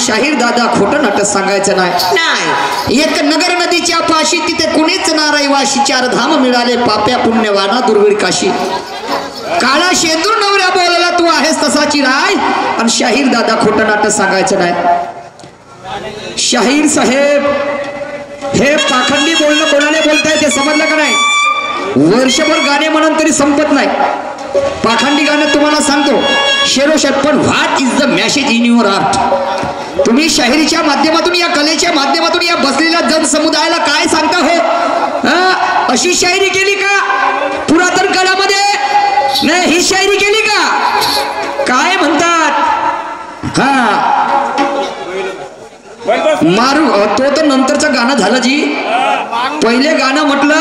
शाहीर दादा खोटं नाटक सांगायचं नाही। एक नगर नदीच्या पाशी तिथे कुणीच नाराई वाशी, चार धाम मिळाले पाप्या पुण्यवाना दुर्वीर काशी। काळा शेंदूर नवऱ्या बोलायला तू आहेस तसाची राय, आणि शाहीर दादा खोटं नाटक सांगायचं नाही। शाहीर साहेब हे पाखंडी बोलणं कोणाला बोलताय ते समजलं का नाही? वर्षभर गाणे म्हणून तरी संपत नाही। पाखंडी गाणं तुम्हाला सांगतो शेरोशत, पण what is the message in your art? तुम्ही शाहिरीच्या माध्यमातून, या कलेच्या माध्यमातून या बसलेल्या जनसमुदायाला काय सांगता हो? अशी शायरी केली का पुरातन काळामध्ये? नाही, ही शायरी केली का? काय म्हणतात? मारू तो तर नंतरचं गाणं झालं जी। पहिले गाणं म्हटलं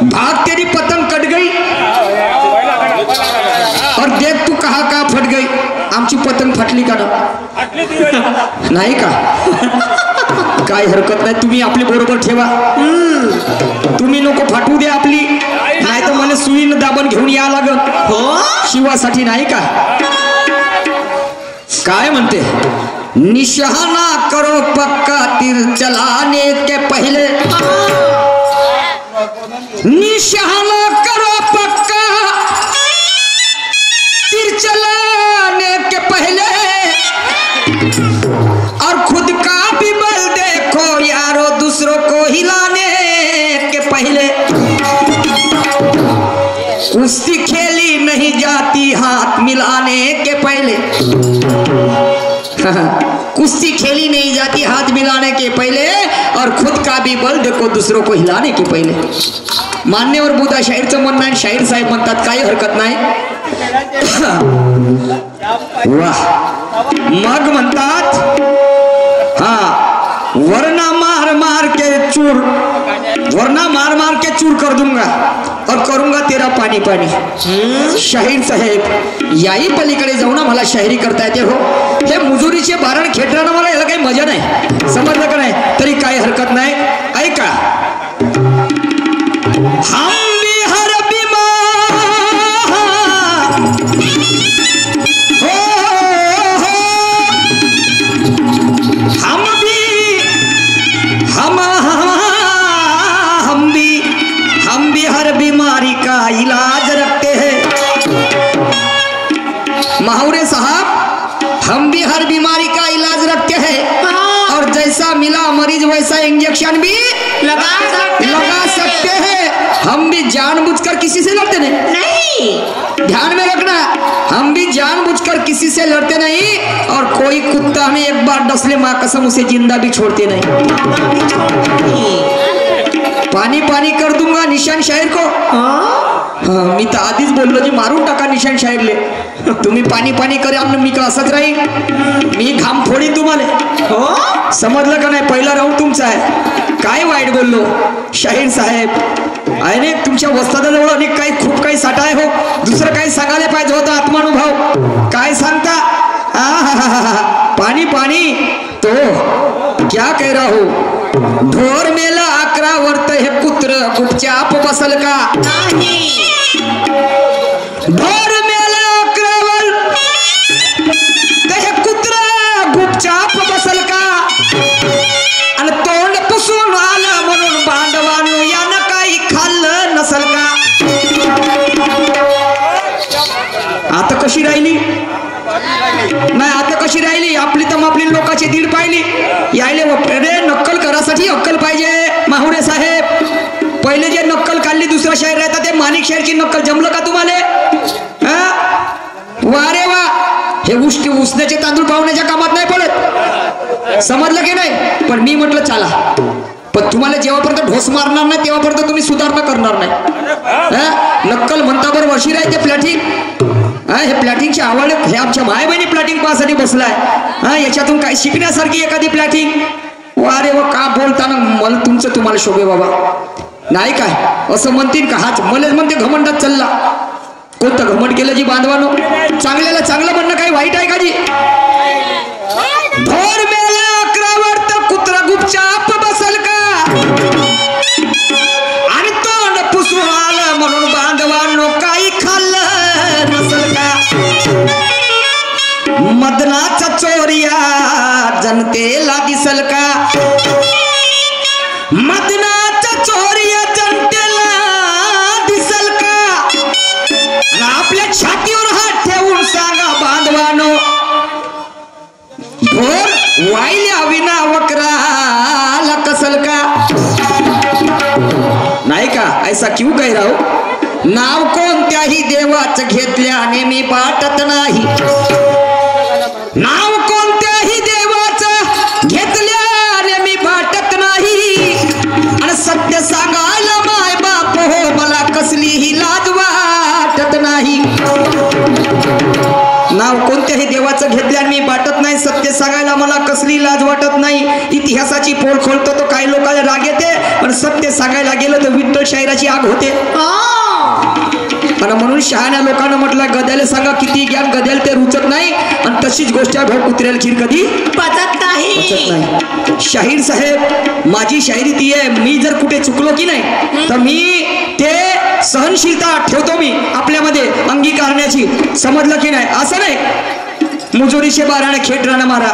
भाग तेरी पतंग कट गई और देख तू कहा फट गई। आमची पतंग फाटली का ना? नाही का? काय हरकत नाही, तुम्ही आपली बरोबर ठेवा। तुम्ही नको फाटू द्या आपली, नाही तर मला सुईन दाबण घेऊन या लागत हो शिवासाठी, नाही का? काय म्हणते? निशाना करो पक्का तीर चलाने के पहले, निशाना करो पक्का तीर चलाने के पहले, और खुद का भी बल देखो यारो दूसरों को हिलाने के पहले। कुश्ती खेली नहीं जाती हाथ मिलाने के पहले, कुश्ती खेली नहीं जाती हाथ मिलाने के पहले, और खुद का भी बल देखो दूसरों को हिलाने के पहले। मान्यवर बुधा शाहीरचं म्हणणं आहे, शाहीर साहेब म्हणतात काही हरकत नाही। वाह, मग म्हणतात वरना मार मार के चूर, वरना मार मार के चूर कर दूंगा और करूंगा तेरा पाणी पाणी। शाहीर साहेब याही पलीकडे जाऊन मला शायरी करता येते हो। हे मुजुरीचे बारण खेटरानं मला याला काही मजा नाही, समजलं का नाही? तरी काही हरकत नाही, ऐका। हम भी हर बीमार हो, हम भी हर बीमारी का इलाज रखते हैं। महावरे साहब, हम भी हर बीमारी का इलाज रखते हैं, और जैसा मिला मरीज वैसा इंजेक्शन भी लगा सकते हैं। हम भी जानबूझकर किसी से लड़ते नहीं, ध्यान में रखना, हम भी जानबूझकर किसी से लड़ते नहीं, और कोई कुत्ता हमें एक बार डस ले माँ कसम उसे जिंदा भी छोड़ते नहीं। पानी पानी कर दूंगा निशान शायर को। मी तर आधीच बोललो जी मारून टाका निशान शायरले। तुम्ही पाणी पाणी करे आम्ही मी का असंच राहील, मी घाम फोडी तुम्हाला। हो समजलं का नाही, पहिला राऊंड तुमचा आहे। काय वाईट बोललो शाहीर साहेब, आहे ना तुमच्या वस्तादाजवळ अनेक काही खूप काही साठा आहे हो, दुसरं काही सांगायला पाहिजे होतं आत्मानुभव। काय सांगता पानी पानी तो क्या कह रहा हो, ढोर मेला 11 वर्त हे कुत्र गुपचाप बसल का नाही, ढोर मेला 11 वर्त हे कुत्र गुपचाप बसल का, आणि तोंड पुसून आलं म्हणून बांधवांनो यानं काही खाल्लं नसल का। आता कशी राहिली नाही, आता कशी राहिली आपली तर आपली लोकांची दीड पाहिली यायले रे। नक्कल करासाठी अक्कल पाहिजे माहुडे साहेब। पहिले जे नक्कल काढली दुसरा शायर राहता ते माणिक शायरची नक्कल जमलं का तुम्हाला? वा रे वा, हे उसण्याचे तांदूळ पावण्याच्या कामात नाही पडत, समजलं की नाही। पण मी म्हटलं चला, पण तुम्हाला जेव्हापर्यंत ढोस मारणार नाही तेव्हापर्यंत तुम्ही सुधारणा करणार नाही। नक्कल म्हणता बरं वर्षी राहते प्लॅटिंग, हे प्लॅटिंगची आवड, हे आमच्या माय बहिणी प्लॅटिंग पाहण्यासाठी बसलाय। याच्यातून काही शिकण्यासारखी एखादी प्लॅटिंग, वारे व का बोलताना मला तुमचं तुम्हाला शोभे बाबा नाही काय असं म्हणतील का? हाच मलेच म्हणते घमंडात चालला। कोणतं घमंड केलं जी बांधवानो? चांगल्याला चांगलं म्हणणं काही वाईट आहे का जी? ढोर मेला 11 वर्त कुत्रा गुपचाप बसल का, आणि तोंड पुसून आलं म्हणून बांधवांनो काही खाल्लं नसल का। मदनाचा चोरिया जनतेला दिसल का, मदनाचा चोरिया जनतेला दिसल का, आपल्या छातीवर हात ठेवून सांगा बांधवानो, ढोर वाहिल्या विना वक्राला कसल का नाही का? ऐसा क्यों कह रहा हो? नाव कोणत्याही देवाचं घेतल्याने मी पाटत नाही, नाव कोणत्याही देवाचं घेतल्याने मी पाटत नाही, आणि सत्य सांगायला माय बाप हो मला कसलीही लाज वाटत नाही। नाव कोणत्याही देवाचं घेतल्याने मी वाटत नाही, सत्य सांगायला मला कसली लाज वाटत नाही। इतिहासाची पोल खोलतो तो काही लोकांना राग येते, पण सत्य सांगायला गेलं तर विठ्ठल शाहिराची आग होते। आणि म्हणून शहाण्या लोकांना म्हटलं गद्याला सांगा किती ज्ञान, गद्याला ते रुचत नाही, आणि तशीच गोष्ट आहे कुत्र्याला खीर कधी पचत नाही। शाहीर साहेब माझी शायरी ती आहे, मी जर कुठे चुकलो की नाही तर मी ते सहनशीलता ठेवतो मी आपल्यामध्ये अंगीकारण्याची, समजलं की नाही? असं नाही मुजोरीशे बाराने खेट राणा मारा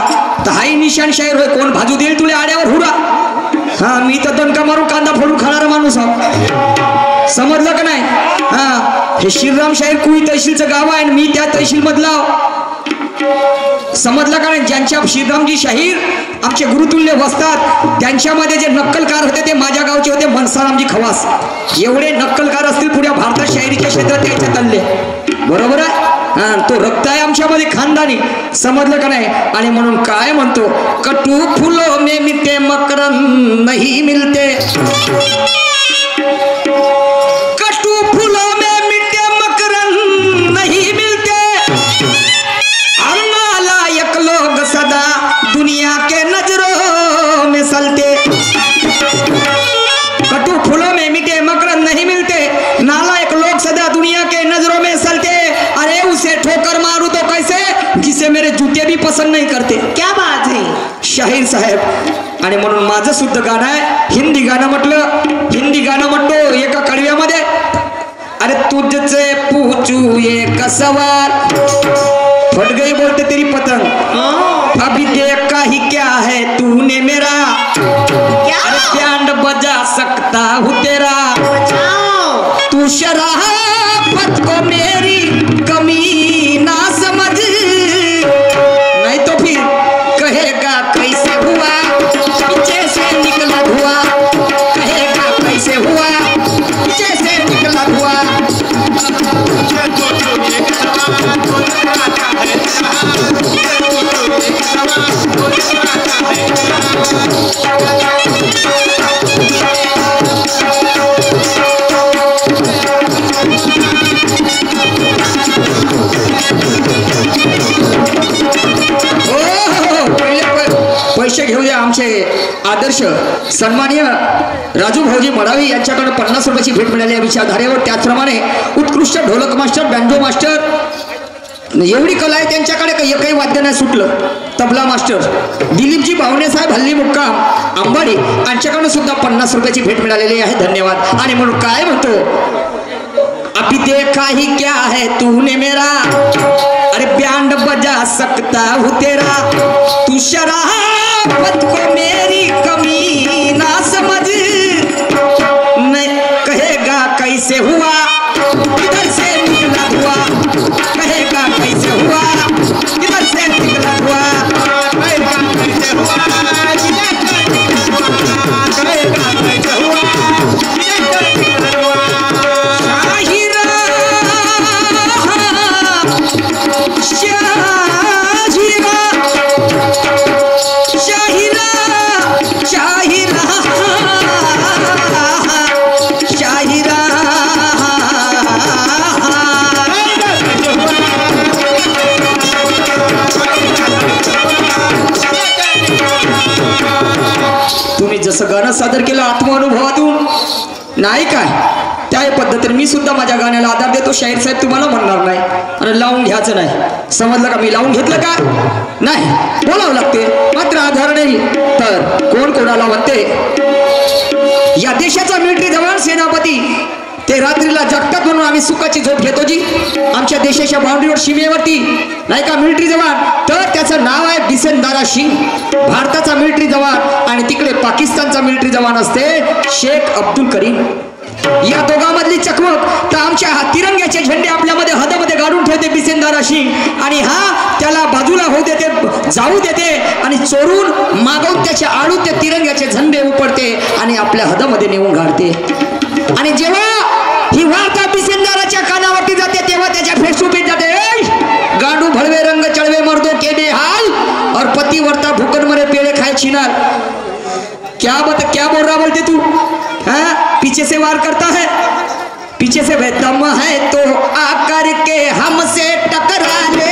तर हाही निशान शायर होय, कोण भाजू देईल तुला आड्यावर हुरा। हा मी तर दणका मारून कांदा फोडून खाणारा माणूस आहो, समजलं का नाही? हे श्रीराम शाहीर कुई तहसीलचं गाव आहे, मी त्या तहसील मधला, समजलं का नाही? ज्यांच्या श्रीरामजी शाहीर आमचे गुरुतुल्य बसतात त्यांच्यामध्ये जे नक्कलकार होते ते माझ्या गावचे होते मनसारामजी खवास। एवढे नक्कलकार असतील पुऱ्या भारतात शायरीच्या क्षेत्रात त्याच्या तल्ले, बरोबर आहे? तो रक्त आहे आमच्यामध्ये खानदानी, समजलं का नाही? आणि म्हणून काय म्हणतो, कटू फुलो में मिलते मकरंद नहीं मिलते, कटू फूलों में मिलते मकरंद नहीं मिलते, और नालायक लोग सदा दुनिया के नजरों में सलते। कटू फूलों में मिलते मकरंद नहीं मिलते, नालायक लोग सदा दुनिया के नजरों में सलते। अरे उसे ठोकर मारूं तो कैसे जिसे मेरे जूते भी पसंद नहीं करते। क्या बात है शाहीर साहेब। आणि म्हणून माझं सुद्धा गाणं आहे, हिंदी गाणं म्हणतो एका कडव्यामध्ये, अरे तुझसे पूछू एक सवाल, फट गई बोलते तेरी पतंग, अभी देखा ही क्या है तूने मेरा, अरे बैंड बजा सकता हूँ तेरा, तू शराफत को मेरी कमी ना समझ, नहीं तो फिर कहेगा कैसे हुआ पीछे से निकला धुआं, कहेगा कैसे हुआ पीछे से निकला धुआं। लक्ष घेऊ द्या. आमचे आदर्श सन्माननीय राजू भाऊजी मडावी यांच्याकडे 50 रुपयाची भेट मिळाली आहे विचारधारेवर. त्याचप्रमाणे उत्कृष्ट ढोलक मास्टर, बँजो मास्टर, एवढी कला आहे त्यांच्याकडे काही एकही वाद्य नाही सुटलं. तबला मास्टर दिलीपजी भावने साहेब हल्ली मुक्काम अंबाडी यांच्याकडून सुद्धा 50 रुपयाची भेट मिळालेली आहे. धन्यवाद. आणि म्हणून काय म्हणतो, अभी देखा ही क्या है तूने मेरा, अरे बैंड बजा सकता हूँ तेरा, तू शराफत को मेरी कमी ना समझ, मैं कहेगा कैसे हुआ किधर से निकला हुआ, कहेगा कैसे हुआ किधर से निकला हुआ, कहेगा कैसे हुआ कहेगा कैसे हुआ जसं गाणं सादर केलं आत्मानुभवातून नाही काय त्या पद्धतीने मी सुद्धा माझ्या गाण्याला आधार देतो. शाहीर साहेब तुम्हाला म्हणणार नाही आणि लावून घ्यायचं नाही, समजलं का? मी लावून घेतलं का नाही, बोलावं लागते मात्र आधार नाही. तर कोण कोणाला म्हणते, या देशाचा मिलिटरी जवान सेनापती ते रात्रीला जगतात म्हणून आम्ही सुखाची झोप घेतो जी. आमच्या देशाच्या बाउंड्रीवर सीमेवरती नाही का मिलिटरी जवान, तर त्याचं नाव आहे बिसेनदारा सिंग. भारताचा मिलिटरी जवान आणि तिकडे पाकिस्तानचा मिलिटरी जवान असते शेख अब्दुल करीम. या दोघांमधली चकमक तर आमच्या तिरंग्याचे झेंडे आपल्यामध्ये हदमध्ये गाडून ठेवते बिसेनदारा सिंग आणि हा त्याला बाजूला होऊ देते, जाऊ देते आणि चोरून मागवून त्याच्या आडू ते तिरंग्याचे झेंडे उपडते आणि आपल्या हदमध्ये नेऊन गाडते. आणि जेव्हा ही वार्ता बिसेनदाराच्या कानावरती जाते तेव्हा त्याच्या फेसबुक जाते, गांडू भड़वे रंग चढ़वे मर्दों के बेहाल और पतिवर्ता भूखन मरे पेड़े खाए छिनार. क्या बोल रहा बोलते तू? हाँ, पीछे से वार करता है, पीछे से दम है तो आकर के हमसे टकरा ले.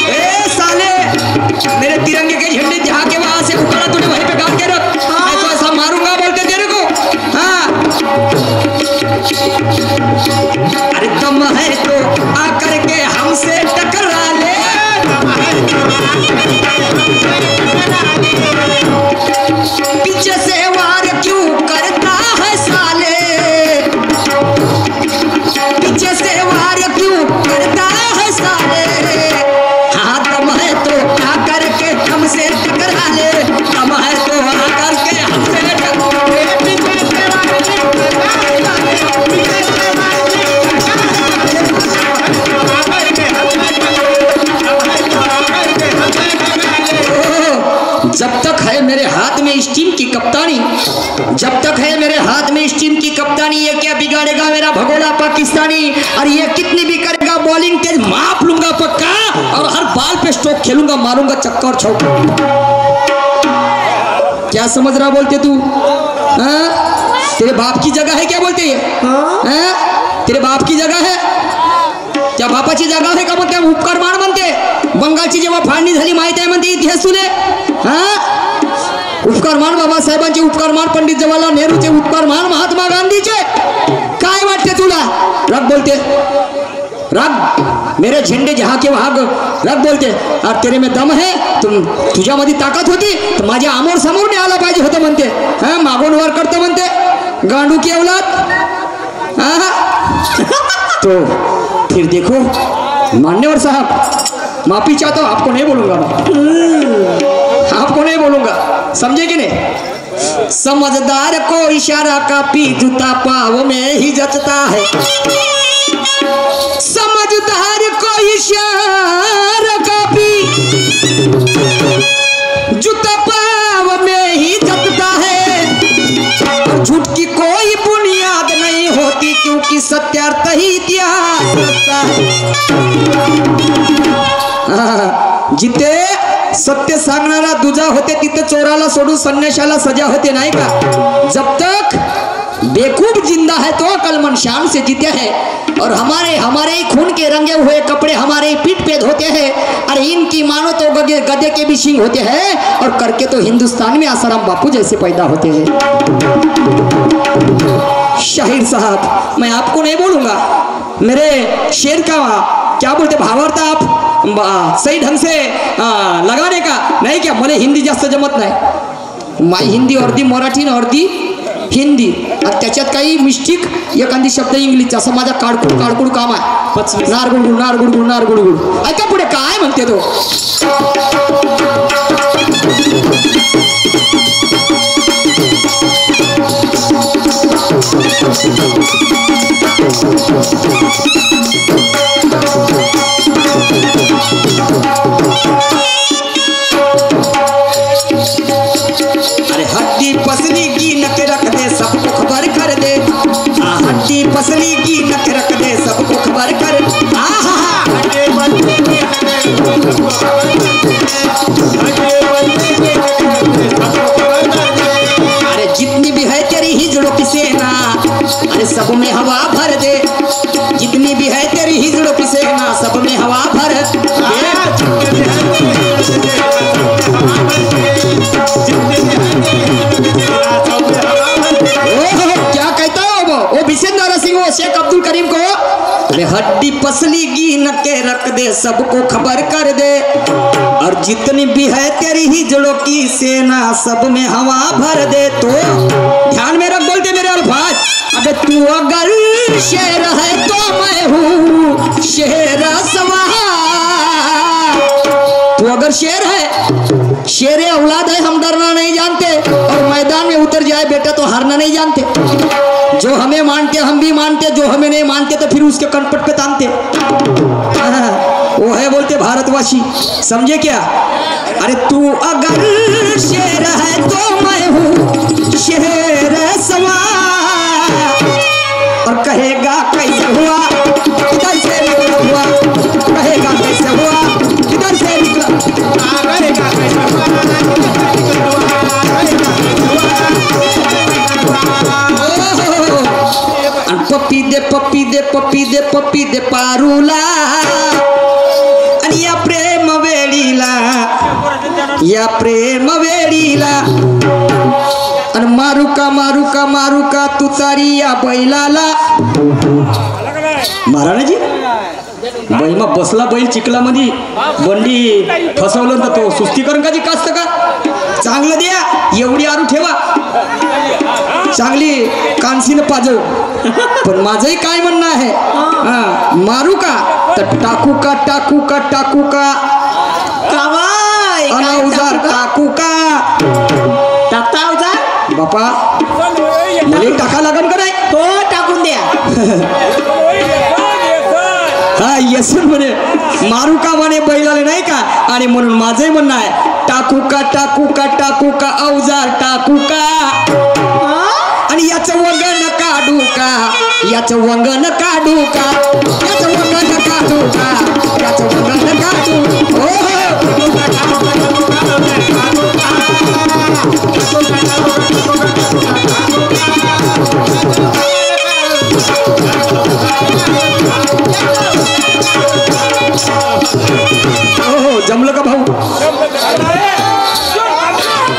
ए साले, मेरे तिरंगे के झंडे जहाँ के वहां से उखाड़ा तूने वहीं पे गाड़ के रख, मैं तो ऐसा मारूंगा बोलते तेरे को. हाँ, अरे दम है तो आकर के हमसे टकरा ले. पीछे से वार क्यों करता है साले, पीछे से वार क्यों करता है साले. हाँ, दम है तो आकर के हमसे टकरा ले, दम है तो आकर के हमसे टकरा ले. जब तक है मेरे हाथ में इस टीम की कप्तानी, जब तक है मेरे हाथ में इस टीम की कप्तानी, ये क्या बिगाड़ेगा मेरा भगोड़ा पाकिस्तानी. और ये कितनी भी करेगा बॉलिंग तेज माप लूंगा पक्का, और हर बाल पे स्ट्रोक खेलूंगा, मारूंगा चक्का और चौका. क्या समझ रहा बोलते तू? तेरे बाप की जगह है क्या बोलते हैं? तेरे बाप की जगह है त्या बापाची जागा आहे का? मग त्या उपकार मान म्हणते. बंगालची जेव्हा फाळणी झाली माहिती आहे म्हणते इतिहास तुले. उपकार मान बाबासाहेबांचे उपकार मान, पंडित जवाहरलाल नेहरूचे उपकार मान, महात्मा गांधीचे. काय वाटते तुला? रग बोलते, रग मेरे झेंडे जहाँ के वहाँ रग बोलते. और तेरे में दम है, तुझ्यामध्ये ताकद होती तर माझ्या आमोर समोर नाही आला पाहिजे होतं म्हणते. मागून वर करतो म्हणते, गांडू की औलाद. तो फिर देखो मान्यवर साहब, माफी चाहता हूं, आपको नहीं बोलूंगा, आपको नहीं बोलूंगा, समझे कि नहीं? समझदार को इशारा काफी, जूता पाव में ही जचता है. समझदार को इशारा काफी, जूता पाव में ही जचता है. झूठ की कोई बुनियाद नहीं होती क्योंकि सत्यार्थ ही इतिहास रचता है. जिथे सत्य सांगणारा दुजा होते तिथे चोराला सोडून संन्याशाला सजा होते नाही का? जब तक बेखूब जिंदा है तो कलमन शान से जीते हैं, और हमारे ही खून के रंगे हुए कपड़े हमारे ही पीठ पे धोते हैं। अरे इनकी मानो तो गधे के भी सिंग होते हैं, और करके तो हिंदुस्तान में आसाराम बापू जैसे पैदा होते हैं। शाहिर साहब, मैं आपको नहीं बोलूंगा, मेरे शेर का क्या बोलते भावार्थ आप सही ढंग से लगाने का नाही क्या? मला हिंदी जास्त जमत नाही, माय हिंदी अर्धी मराठी ना अर्धी हिंदी, आणि त्याच्यात काही मिस्टेक एखादी शब्द इंग्लिशचा असं माझा काडकुड काम आहे। नारगुडगुड ऐका पुढे काय म्हणते तो। अरे हड्डी पसली की नक रख दे सबको खबर कर दे, हड्डी पसली की नक रख दे सबको खबर कर। अरे जितनी भी है तेरी हिजड़ों की सेना, अरे सब में हवा भर दे, जितनी भी है तेरी हिजड़ों की सेना सब में हवा भर दे। क्या कहता हो वो विशेंद्र सिंह वो शेख अब्दुल करीम को? हड्डी पसली की नके रख दे सबको खबर कर दे, और जितनी भी है तेरी हिजड़ों की सेना सब में हवा भर दे। तो ध्यान में रख बोलते मेरे अल्फाज। अबे तू अगर शेर है तो मैं हूँ शेर सवार, तू अगर शेर है, शेर औलाद है, हम डरना नहीं जानते, और मैदान में उतर जाए बेटा तो हारना नहीं जानते। जो हमें मानते हम भी मानते, जो हमें नहीं मानते तो फिर उसके कनपट पे तानते। वो है बोलते भारतवासी, समझे क्या? अरे तू अगर शेर है तो मैं हूँ शेर सवार, और कहेगा कैसे हुआ किधर से निकला हुआ, कहेगा कैसे हुआ किधर से निकला, कहेगा कैसे पप्पी दे पारूला, आणि या प्रेम वेळीला आणि मारू का तू तारी या बैलाला। महाराणाजी बैल मग बसला, बैल चिखला मध्ये बंडी फसवलं तर तो सुस्तीकरण कधी कास्त का? चांगलं द्या, एवढी आरू ठेवा, चांगली कानसीनं पाजव। पण माझंही काय म्हणणं आहे, मारू का तर टाकू का अनाउजार टाकू का? टाकता अवजार बापा, मला टाका लागन का नाही? तो टाकून द्या। हा येसून म्हणे मारू का म्हणे बैलाले नाही का, आणि म्हणून माझंही म्हणणं आहे टाकू का अवजार टाकू का, आणि याचं वंगण काढू का, याचं वंगण काढू का, याचं वंगण काढू का, याचं वंगण काढू। हो जमलं का भाऊ?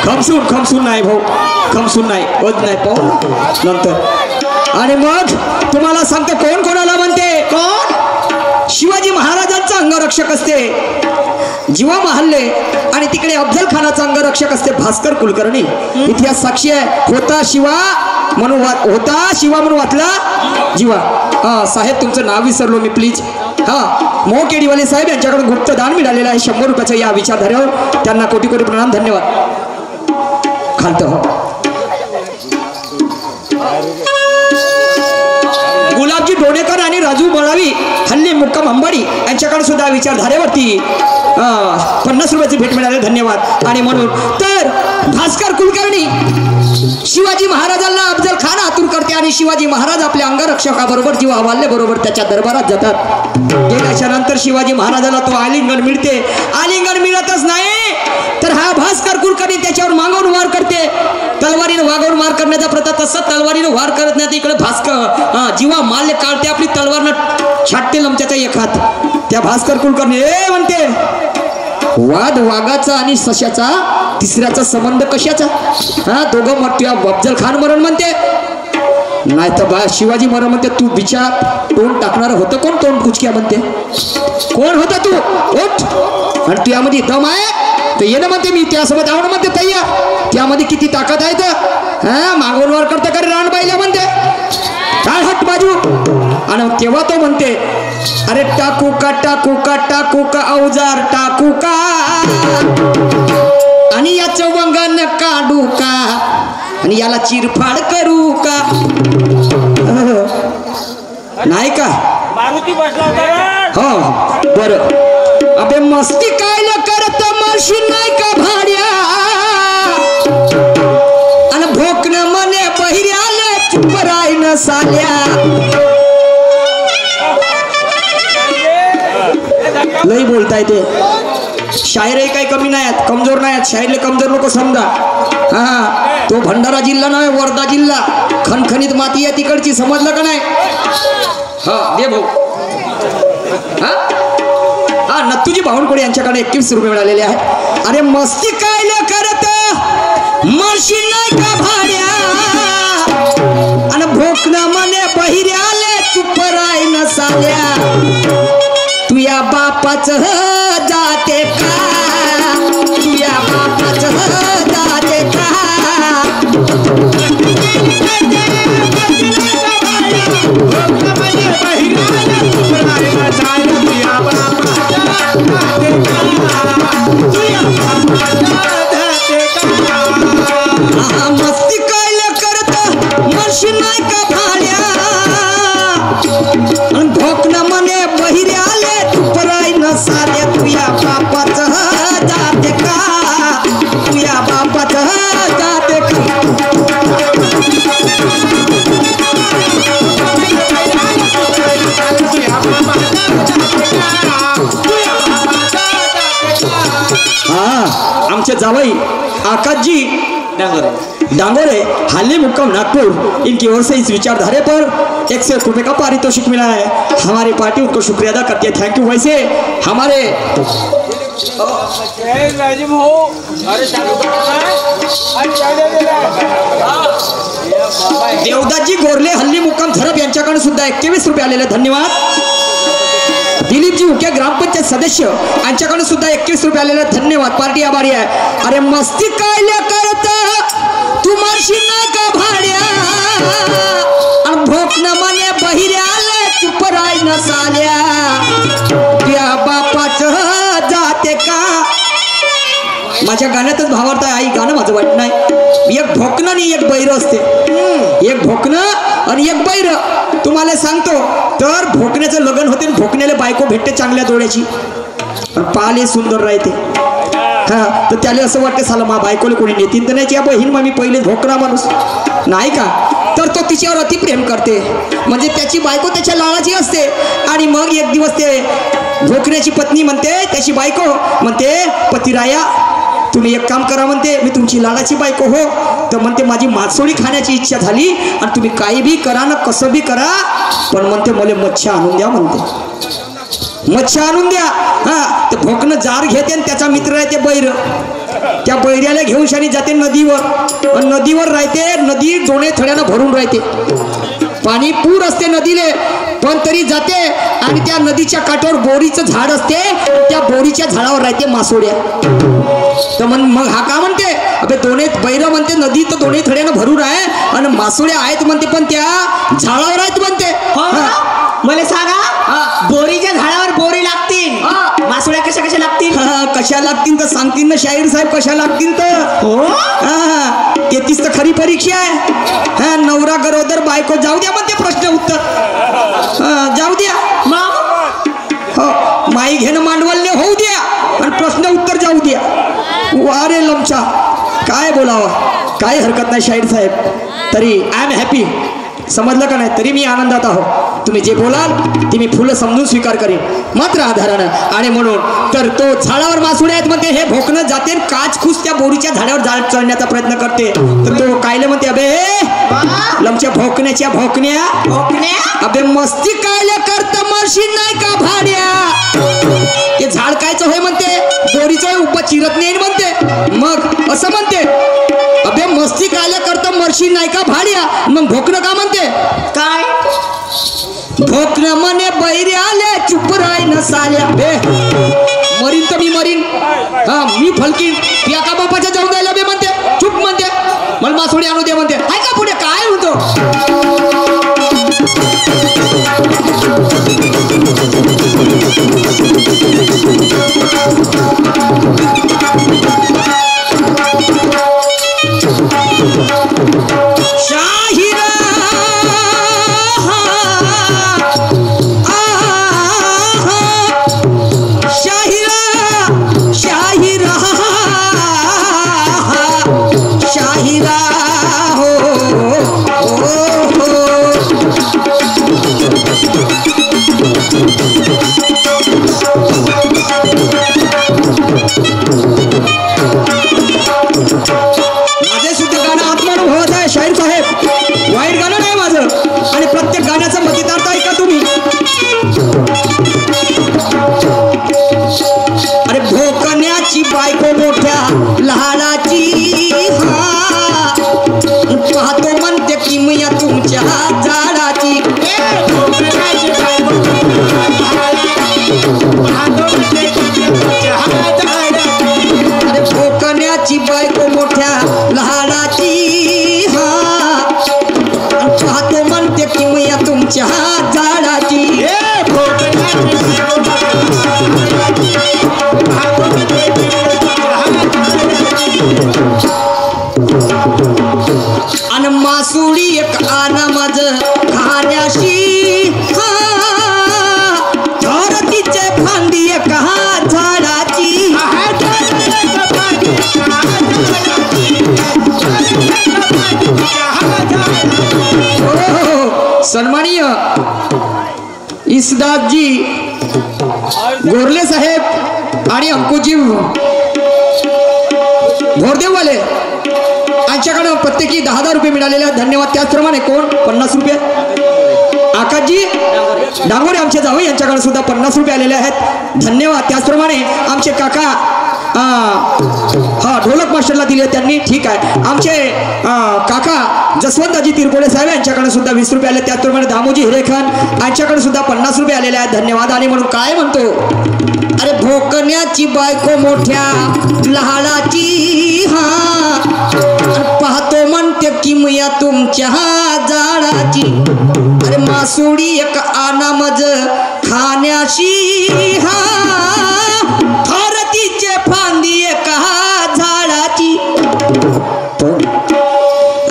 खमसून नाही भाऊ, खमसून नाही होत नाही पाहू नंतर। आणि मग तुम्हाला सांगतो कोण कोणाला म्हणते, कोण? शिवाजी महाराजांचा अंगरक्षक असते जीवा महाल्ले, आणि तिकडे अफजल खानाचा अंगरक्षक असते भास्कर कुलकर्णी। इतिहास साक्षी आहे, होता शिवा म्हणून वाचला जीवा। हा साहेब तुमचं नाव विसरलो मी, प्लीज। हा मोह केडीवाले साहेब यांच्याकडून गुप्त दान मिळालेलं आहे 100 रुपयाच्या या विचारधारेवर, त्यांना कोटी प्रणाम, धन्यवाद। खालत हो गुलाबजी डोणेकर आणि राजू बळावी हल्ली मुक्काम अंबाडी यांच्याकडे सुद्धा विचारधारेवरती 50 रुपयाची भेट मिळाली, धन्यवाद। आणि म्हणून तर भास्कर कुलकर्णी शिवाजी महाराजांना अफजल खान आतुर करते, आणि शिवाजी महाराज आपल्या अंगरक्षकाबरोबर जीवा हवाले बरोबर त्याच्या दरबारात जातात। गेल्याच्या नंतर शिवाजी महाराजाला तो आलिंगन मिळते, आलिंगन मिळतच नाही तर हा भास्कर कुलकर्णी त्याच्यावर मागवून वार करते. तलवारीने वागवून मार करण्याचा प्रथा, तसं तलवारीने वार करत नाही. इकडे भास्कर जीवा माल्य काढते, आपली तलवारनं छाटते लमच्याचा एक हात. त्या भास्कर कुलकर्णी म्हणते, वाद वाघाचा आणि सशाचा, तिसऱ्याचा संबंध कशाचा? दोघं मग अफजल खान मरण म्हणते, नाही तर बा शिवाजी मरण म्हणते. तू विचार, तोंड टाकणार होतं कोण? तोंड कुचक्या म्हणते, कोण होता तू? उठ. आणि तुझ्यामध्ये दम आहे तर येणं म्हणते, मी त्यासोबत आवड म्हणते तय्या. त्यामध्ये किती ताकद आहे तर मागून वर करता का रान बाईला म्हणते, काय हट बाजू. आणि तेव्हा तो म्हणते, अरे टाकू का टाकू का टाकू का अवजार टाकू का, आणि याचं वंगण काढू का, आणि याला चिरफाड करू का. नाही का हो बरं. अबे मस्ती काय करत माशी नाही का भाड्या, आणि भोकणं मने बहिऱ्याला चुप राय न साल्या. लई बोलताय ते. शायरही काही कमी नाही आहेत, कमजोर नाही आहेत. शायरले कमजोर नको समजा. हा तो भंडारा जिल्हा नाही, वर्धा जिल्हा. खणखणीत माती आहे तिकडची, समजलं का नाही? हा दे भाऊ. हा नत्तूजी बावनकुळे यांच्याकडे 21 रुपये मिळालेले आहेत. अरे मस्ती काय करत माशी नाही का भाड्या, आणि भोकणं मने बहिऱ्याले चुप राय न साल्या. तुया बापाच जाते का, तुया बापाच जाते का. मस्ती काय करत मर्शी नाही का भाड्या, भोकणं मने बहिऱ्याले चुप राय न साल्या. तुया बापाच जाते का, तुया बापाच जाते का. हा आमचे जावई आकाशजी डांगोरे हाले मुक्काम नागपुर, इनकी ओर से इस विचारधारे पर 101 रुपये का पारितोषिक मिला है. हमारी पार्टी उनको शुक्रिया अदा करती है. Thank you. वैसे हमारे देवदासजी गोरले हल्ली मुक्काम झरप यांच्याकडे सुद्धा 21 रुपये आलेले. धन्यवाद. दिलीपजी उके ग्रामपंचायत सदस्य यांच्याकडे सुद्धा 21 रुपये आलेले. धन्यवाद. पार्टी आभारी आहे. अरे मस्ती काय करत तू मारशी नाही का भाड्या, आणि भोकणं मने बहिऱ्याला चुप राय न साल्या. त्या बापाच जाते का. माझ्या गाण्यातच भावार्थ आहे. आई गाणं माझं वाटत नाही. एक भोकणं आणि एक बैर असते. एक भोकणं आणि एक बैर. तुम्हाला सांगतो तर भोकण्याचं लग्न होते, भोकण्याला बायको भेटते चांगल्या जोड्याची, पाले सुंदर राहते. हा तर त्याला असं वाटतं, साला मा बायकोला कोणी नेतीन तर नाही. बहीण मग मी पहिले भोकणा माणूस नाही का, तर तो तिच्यावर अतिप्रेम करते. म्हणजे त्याची बायको त्याच्या लाळाची असते. आणि मग एक दिवस ते भोकण्याची पत्नी म्हणते, त्याची बायको म्हणते, पतिराया तुम्ही एक काम करा म्हणते, मी तुमची लाडाची बायको हो. तर म्हणते माझी मासोळी खाण्याची इच्छा झाली, आणि तुम्ही काही बी करा ना कसं बी करा, पण म्हणते मला मच्छी आणून द्या म्हणते, मच्छी आणून द्या. हा तर भोकणं जार घेते, आणि त्याचा मित्र आहे ते बैर. त्या बैऱ्याला घेऊन शानी जाते नदीवर, आणि नदीवर राहते. नदी दोन्ही थड्यानं भरून राहते, पाणी पूर असते नदीले, पण तरी जाते. आणि त्या नदीच्या काठावर बोरीचं झाड असते, त्या बोरीच्या झाडावर राहते मासोड्या. तर मग हा का म्हणते, अबे दोन्ही बैर म्हणते नदी तर दोन्ही थड्यानं भरून आहे, आणि मासोड्या आहेत म्हणते पण त्या झाडावर आहेत म्हणते. मला सांगा, बोरीच्या झाडावर बोरी लागतील, मासोळ्या कशा कशा लागतील? कशा लागतील तर सांगतील ना शाहीर साहेब, कशा लागतील तर. हो तेच तर खरी परीक्षा आहे. हा नवरा गरोदर बायको जाऊ द्या म्हणते, प्रश्न उत्तर जाऊ द्या. हो माई घेणं मांडवलने होऊ द्या, आणि प्रश्न उत्तर जाऊ द्या. वारे लमचा काय बोलावं, काय हरकत नाही शाहीर साहेब. तरी आय एम हॅपी, समजलं का नाही, तरी मी आनंदात आहो. तुम्ही जे बोलाल ते मी फुलं समजून स्वीकार करेन मात्र आधारानं. आणि म्हणून तर तो झाडावर मासुडे आहेत म्हणते, हे भोकणं जाते काच खुस त्या बोरीच्या झाडावर झाड चढण्याचा प्रयत्न करते. तर तो कायले म्हणते, अबे लमच्या भोकण्याच्या भोकण्या अबे मस्ती कायले करत मशीन नाही का भाड्या. ते झाड कायचं होय म्हणते, बोरीचं उप चिरत नाही म्हणते. मग असं म्हणते, अबे मस्ती कायले करत मशीन नाही का भाड्या. मग भोकणं का म्हणते, काय भोकणं म्हणे बैरे आले चुप राय न साल्या. बे मरीन तर मी मरीन, हा मी फलकीन. या का बापाच्या जाऊन जायला बे म्हणते, चुप म्हणते, मला मासोडी आणू दे म्हणते. हाय का पुढे काय म्हणतो. शाहिरा बायको मोठ्या लहानाची, हा पाहतो म्हणते किमया तुमच्या झाडाची. अरे भोकण्याची बायको मोठ्या लहानाची, हा पाहतो म्हणते किमया तुमच्या झाडाची. अन मासुडी एक आना माझ खाण्याशी, हा धरतीचे फांदी एक हा झाडाची. सन्माननीय इसदाजी गोरले साहेब आणि अंकुजी भोरदेववाले यांच्याकडे प्रत्येकी 10,000 रुपये मिळालेले आहेत. धन्यवाद. त्याचप्रमाणे कोण 50 रुपये आकाशजी डांगोरे आमचे जावई यांच्याकडे सुद्धा 50 रुपये आलेले आहेत. धन्यवाद. त्याचप्रमाणे आमचे काका हा ढोलक मास्टरला दिले त्यांनी, ठीक आहे. आमचे काका जसवंतजी तिरकोळे साहेब यांच्याकडे सुद्धा 20 रुपये आले. त्याचप्रमाणे दामोजी हिरेखान यांच्याकडे सुद्धा 50 रुपये आलेले आहेत. धन्यवाद. आणि म्हणून काय म्हणतो, अरे भोकण्याची बायको मोठ्या लहानाची, हा पाहतो म्हणते किमया तुमच्या झाडाची. अरे मासुडी एक आना मज खाण्याशी, हा धरतीचे फांदी एक झाडाची.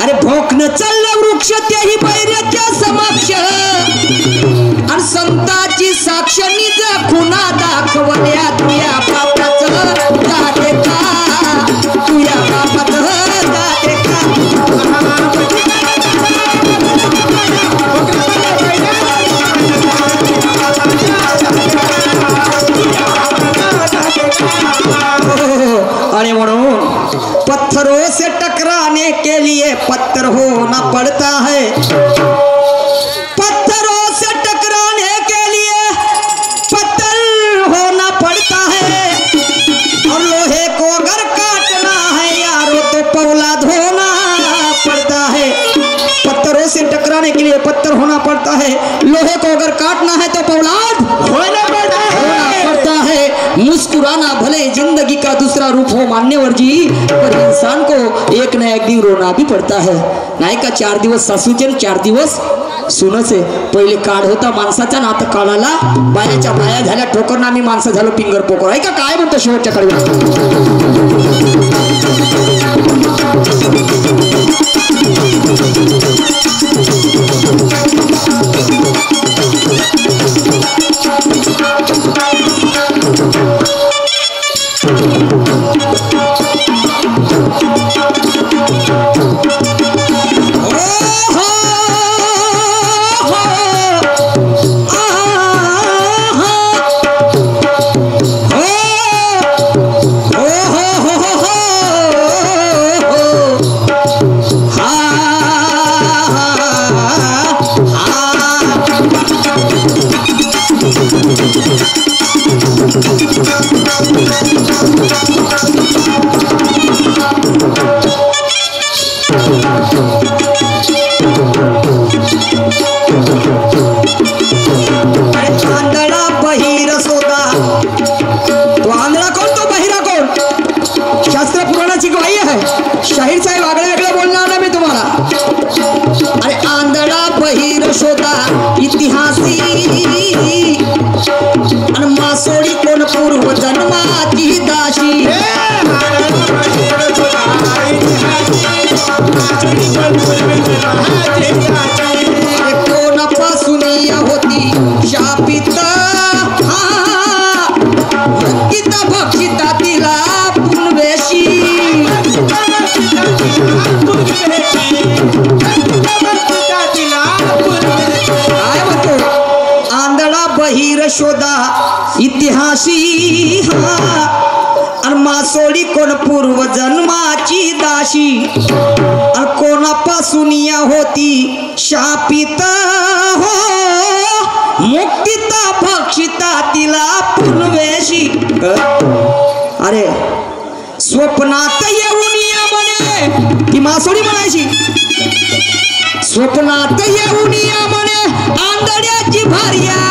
अरे भोकणं चाललं वृक्ष तेही बैऱ्याच्या समक्ष, आणि संताची साक्ष निज खुना दाखवल्या. तुया बापाचं जाते का, तुया बापाचं जाते का. आणि म्हणून पत्थरों से टकराने के लिए पत्थर होना पड़ता है. पत्थरों से टकराने के लिए पत्थर होना पड़ता है. और लोहे को अगर काटना है यारो तो पौलाद होना पड़ता है. पत्थरों से टकराने के लिए पत्थर होना पड़ता है. लोहे को अगर काटना है तो पौलाद होना पड़ता है. मुस्कुराना भले जिंदगी का दूसरा रूप हो मान्यवर जी, पर इंसान को एक न एक दिन रोना भी पड़ता है. नाही का 4 दिवस सासूचे 4 दिवस सुनचे. पहिले काळ होता माणसाचा ना, आता काळाला बायाच्या बाया झाल्या ठोकर ना, आम्ही माणसं झालो पिंगर पोकर. आहे का काय म्हणतो शेवटच्या कडे. आंधळा बहिर सोदा, तो आंधळा कोण तो बहिरा कोण? शास्त्र पुराणाची ग्वाही आहे. शाहीर साहेब आगळे वेगळे बोलणार ना मी तुम्हाला. अरे आंधळा बहिर शोधा इतिहासी, आणि मासोळी कोण पूर्व जन्माची दाशी. कोणापासून होती शापित, भक्तिता भक्षिता तिला पुनवेशी. काय म्हणतो? आंधळा बहिर शोधा इतिहासी, आणि मासोळी कोण पूर्व जन्माची दाशी. आणि कोणापासून होती शापित हो, मुक्तिता भक्षिता तिला पुनवेशी. अरे स्वप्नात येऊन या म्हणे, ती मासोळी म्हणायची. स्वप्नात येऊन या म्हणे आंधळ्याची भार्या.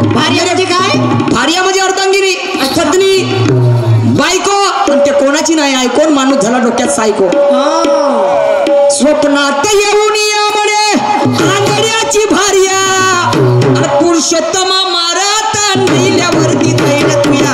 भार्या म्हणजे काय? भार्या म्हणजे अर्धांगिनी, पत्नी, बायको. पण ते कोणाची नाही आहे, कोण माणूस झाला डोक्यात सायको. स्वप्नात येऊन या म्हणे आंधळ्याची भार्या, आणि पुरुषोत्तमा मारत नेल्यावरती तैल तुया